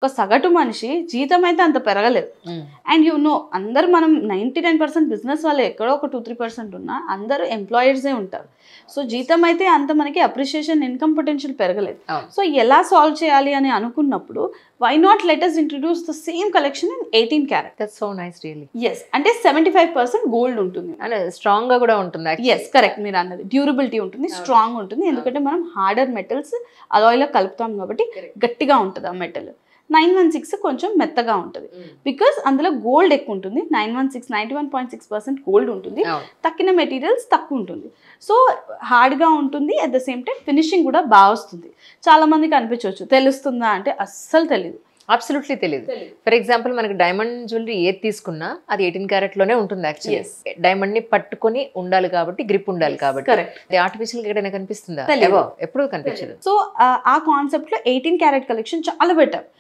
ఒక సగటు మనిషి జీతం అయితే అంత పెరగలేదు. అండ్ అందరూ మనం 99% బిజినెస్ వాళ్ళే, ఎక్కడో ఒక 2-3% ఉన్నా అందరూ ఎంప్లాయర్సే ఉంటారు. సో జీతం అయితే అంత మనకి అప్రిషియేషన్, ఇన్కమ్ పొటెన్షియల్ పెరగలేదు. సో ఎలా సాల్వ్ చేయాలి అని అనుకున్నప్పుడు why not let us introduce the same collection in 18 carat. That's so nice really. Yes, అంటే 75% గోల్డ్ ఉంటుంది అంటే స్ట్రాంగ్ గా కూడా ఉంటుంది. ఎస్ కరెక్ట్, మీరు అన్నది డ్యూరబిలిటీ ఉంటుంది, స్ట్రాంగ్ ఉంటుంది. ఎందుకంటే మనం హార్డర్ మెటల్స్ అలాయ్లో కలుపుతాం కాబట్టి గట్టిగా ఉంటుంది ఆ మెటల్. 916 కొంచెం మెత్తగా ఉంటుంది బికాస్ అందులో గోల్డ్ ఎక్కువ ఉంటుంది. 916 91.6% గోల్డ్ ఉంటుంది, తక్కిన మెటీరియల్స్ తక్కువ ఉంటుంది. సో హార్డ్గా ఉంటుంది, at the same time finishing కూడా బాగా వస్తుంది. చాలా మందికి అనిపించవచ్చు తెలుస్తుందా అంటే అస్సలు తెలియదు, అబ్సల్యూట్లీ తెలియదు. ఫర్ ఎగ్జాంపుల్ మనకి డైమండ్ జ్యువెలరీ ఏది తీసుకున్నా అది 18 క్యారెట్ లోనే ఉంటుంది. యాక్చువల్లీ డైమండ్ ని పట్టుకొని ఉండాలి కాబట్టి, గ్రిప్ ఉండాలి కాబట్టి. అది ఆర్టిఫిషియల్ గా ఎక్కడైనా కనిపిస్తుందా? ఎప్పుడు కనిపించదు. సో ఆ కాన్సెప్ట్ లో 18 క్యారెట్ కలెక్షన్ చాలా బెటర్.